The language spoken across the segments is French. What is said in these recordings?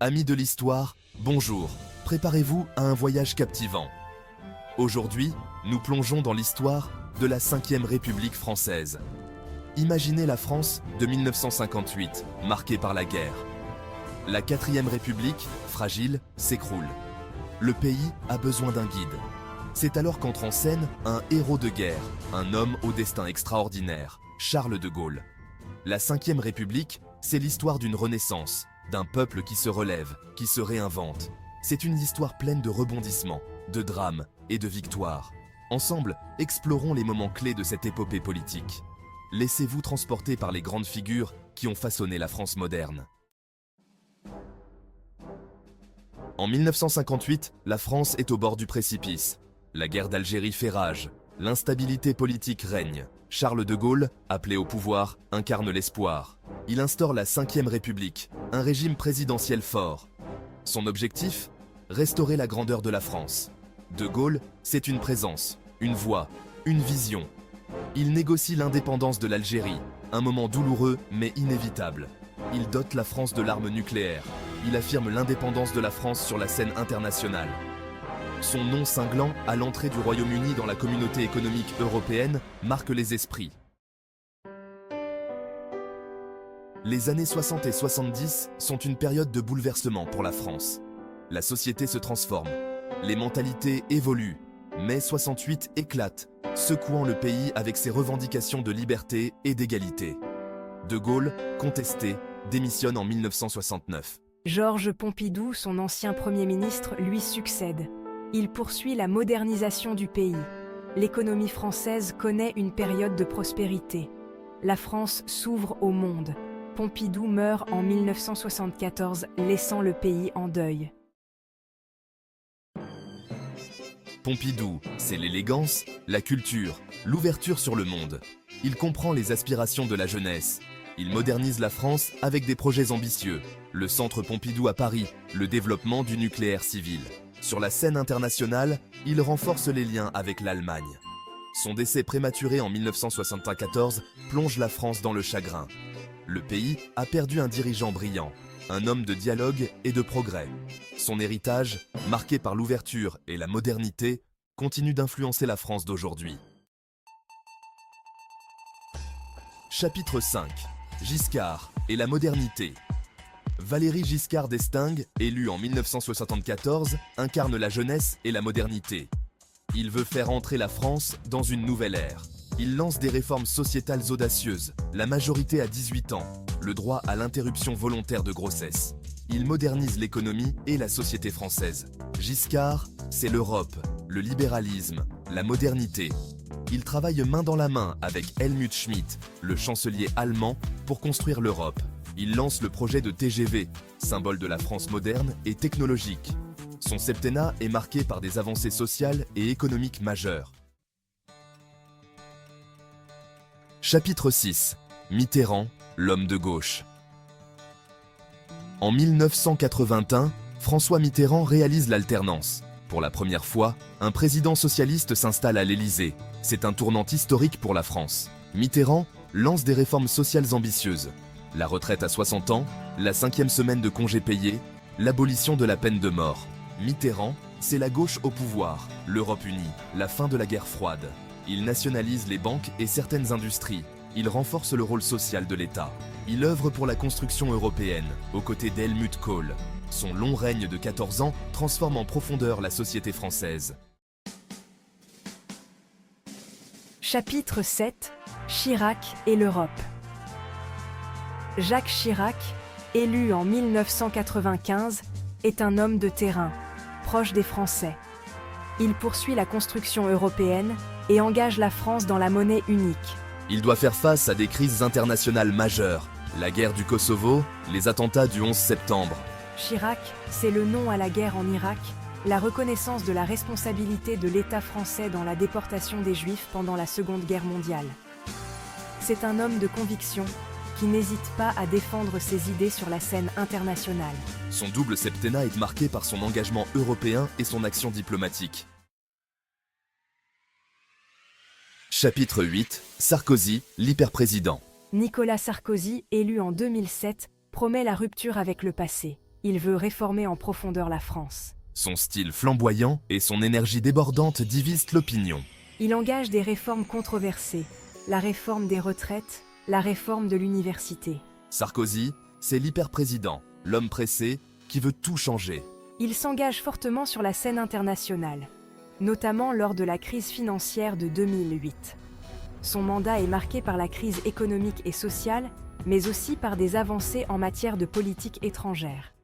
Amis de l'histoire, bonjour. Préparez-vous à un voyage captivant. Aujourd'hui, nous plongeons dans l'histoire de la 5e République française. Imaginez la France de 1958, marquée par la guerre. La 4e République, fragile, s'écroule. Le pays a besoin d'un guide. C'est alors qu'entre en scène un héros de guerre, un homme au destin extraordinaire, Charles de Gaulle. La 5e République, c'est l'histoire d'une renaissance, d'un peuple qui se relève, qui se réinvente. C'est une histoire pleine de rebondissements, de drames et de victoires. Ensemble, explorons les moments clés de cette épopée politique. Laissez-vous transporter par les grandes figures qui ont façonné la France moderne. En 1958, la France est au bord du précipice. La guerre d'Algérie fait rage. L'instabilité politique règne. Charles de Gaulle, appelé au pouvoir, incarne l'espoir. Il instaure la 5e République, un régime présidentiel fort. Son objectif ? Restaurer la grandeur de la France. De Gaulle, c'est une présence, une voix, une vision. Il négocie l'indépendance de l'Algérie, un moment douloureux mais inévitable. Il dote la France de l'arme nucléaire. Il affirme l'indépendance de la France sur la scène internationale. Son nom cinglant, à l'entrée du Royaume-Uni dans la communauté économique européenne, marque les esprits. Les années 60 et 70 sont une période de bouleversement pour la France. La société se transforme, les mentalités évoluent. Mai 68 éclate, secouant le pays avec ses revendications de liberté et d'égalité. De Gaulle, contesté, démissionne en 1969. Georges Pompidou, son ancien Premier ministre, lui succède. Il poursuit la modernisation du pays. L'économie française connaît une période de prospérité. La France s'ouvre au monde. Pompidou meurt en 1974, laissant le pays en deuil. Pompidou, c'est l'élégance, la culture, l'ouverture sur le monde. Il comprend les aspirations de la jeunesse. Il modernise la France avec des projets ambitieux. Le Centre Pompidou à Paris, le développement du nucléaire civil. Sur la scène internationale, il renforce les liens avec l'Allemagne. Son décès prématuré en 1974 plonge la France dans le chagrin. Le pays a perdu un dirigeant brillant, un homme de dialogue et de progrès. Son héritage, marqué par l'ouverture et la modernité, continue d'influencer la France d'aujourd'hui. Chapitre 5. Giscard et la modernité. Valéry Giscard d'Estaing, élu en 1974, incarne la jeunesse et la modernité. Il veut faire entrer la France dans une nouvelle ère. Il lance des réformes sociétales audacieuses, la majorité à 18 ans, le droit à l'interruption volontaire de grossesse. Il modernise l'économie et la société française. Giscard, c'est l'Europe, le libéralisme, la modernité. Il travaille main dans la main avec Helmut Schmidt, le chancelier allemand, pour construire l'Europe. Il lance le projet de TGV, symbole de la France moderne et technologique. Son septennat est marqué par des avancées sociales et économiques majeures. Chapitre 6. Mitterrand, l'homme de gauche. En 1981, François Mitterrand réalise l'alternance. Pour la première fois, un président socialiste s'installe à l'Élysée. C'est un tournant historique pour la France. Mitterrand lance des réformes sociales ambitieuses. La retraite à 60 ans, la 5e semaine de congés payés, l'abolition de la peine de mort. Mitterrand, c'est la gauche au pouvoir, l'Europe unie, la fin de la guerre froide. Il nationalise les banques et certaines industries. Il renforce le rôle social de l'État. Il œuvre pour la construction européenne, aux côtés d'Helmut Kohl. Son long règne de 14 ans transforme en profondeur la société française. Chapitre 7. Chirac et l'Europe. Jacques Chirac, élu en 1995, est un homme de terrain, proche des Français. Il poursuit la construction européenne et engage la France dans la monnaie unique. Il doit faire face à des crises internationales majeures. La guerre du Kosovo, les attentats du 11 septembre. Chirac, c'est le non à la guerre en Irak, la reconnaissance de la responsabilité de l'État français dans la déportation des Juifs pendant la Seconde Guerre mondiale. C'est un homme de conviction qui n'hésite pas à défendre ses idées sur la scène internationale. Son double septennat est marqué par son engagement européen et son action diplomatique. Chapitre 8. Sarkozy, l'hyperprésident. Nicolas Sarkozy, élu en 2007, promet la rupture avec le passé. Il veut réformer en profondeur la France. Son style flamboyant et son énergie débordante divisent l'opinion. Il engage des réformes controversées, la réforme des retraites, la réforme de l'université. Sarkozy, c'est l'hyper-président, l'homme pressé, qui veut tout changer. Il s'engage fortement sur la scène internationale, notamment lors de la crise financière de 2008. Son mandat est marqué par la crise économique et sociale, mais aussi par des avancées en matière de politique étrangère.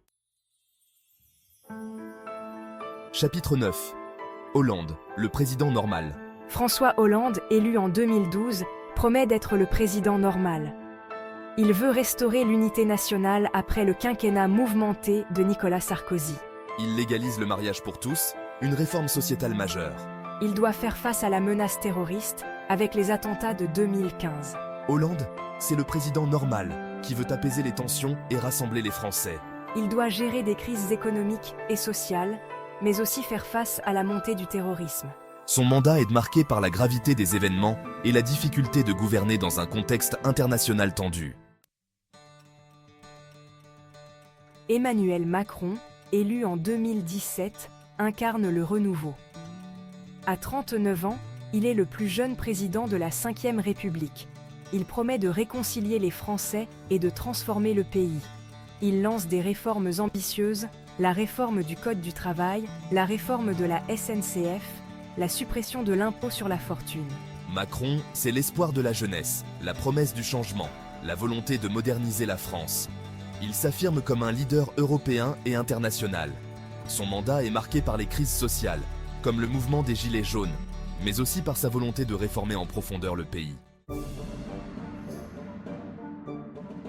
Chapitre 9. Hollande, le président normal. François Hollande, élu en 2012, promet d'être le président normal. Il veut restaurer l'unité nationale après le quinquennat mouvementé de Nicolas Sarkozy. Il légalise le mariage pour tous, une réforme sociétale majeure. Il doit faire face à la menace terroriste avec les attentats de 2015. Hollande, c'est le président normal qui veut apaiser les tensions et rassembler les Français. Il doit gérer des crises économiques et sociales, mais aussi faire face à la montée du terrorisme. Son mandat est marqué par la gravité des événements et la difficulté de gouverner dans un contexte international tendu. Emmanuel Macron, élu en 2017, incarne le renouveau. À 39 ans, il est le plus jeune président de la Ve République. Il promet de réconcilier les Français et de transformer le pays. Il lance des réformes ambitieuses, la réforme du Code du travail, la réforme de la SNCF, la suppression de l'impôt sur la fortune. Macron, c'est l'espoir de la jeunesse, la promesse du changement, la volonté de moderniser la France. Il s'affirme comme un leader européen et international. Son mandat est marqué par les crises sociales, comme le mouvement des Gilets jaunes, mais aussi par sa volonté de réformer en profondeur le pays.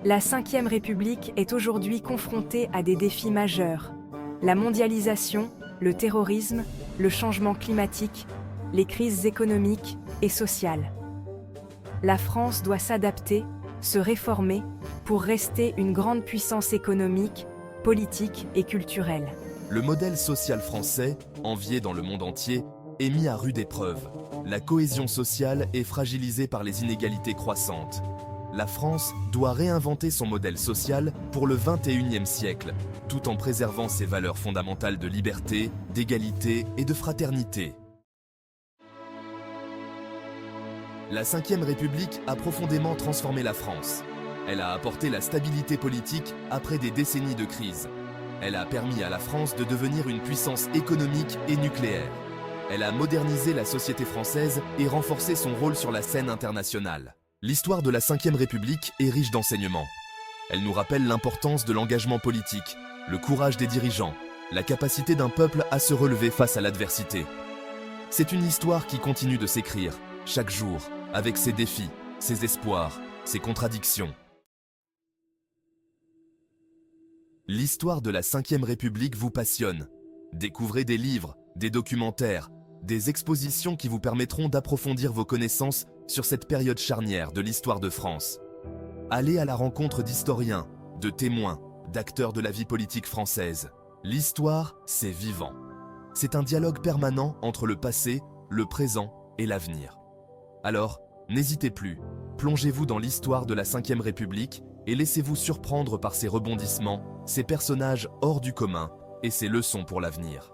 La Ve République est aujourd'hui confrontée à des défis majeurs. La mondialisation, le terrorisme, le changement climatique, les crises économiques et sociales. La France doit s'adapter, se réformer, pour rester une grande puissance économique, politique et culturelle. Le modèle social français, envié dans le monde entier, est mis à rude épreuve. La cohésion sociale est fragilisée par les inégalités croissantes. La France doit réinventer son modèle social pour le XXIe siècle, tout en préservant ses valeurs fondamentales de liberté, d'égalité et de fraternité. La Ve République a profondément transformé la France. Elle a apporté la stabilité politique après des décennies de crise. Elle a permis à la France de devenir une puissance économique et nucléaire. Elle a modernisé la société française et renforcé son rôle sur la scène internationale. L'histoire de la Ve République est riche d'enseignements. Elle nous rappelle l'importance de l'engagement politique, le courage des dirigeants, la capacité d'un peuple à se relever face à l'adversité. C'est une histoire qui continue de s'écrire, chaque jour, avec ses défis, ses espoirs, ses contradictions. L'histoire de la Ve République vous passionne. Découvrez des livres, des documentaires, des expositions qui vous permettront d'approfondir vos connaissances sur cette période charnière de l'histoire de France. Allez à la rencontre d'historiens, de témoins, d'acteurs de la vie politique française. L'histoire, c'est vivant. C'est un dialogue permanent entre le passé, le présent et l'avenir. Alors, n'hésitez plus, plongez-vous dans l'histoire de la Ve République et laissez-vous surprendre par ses rebondissements, ses personnages hors du commun et ses leçons pour l'avenir.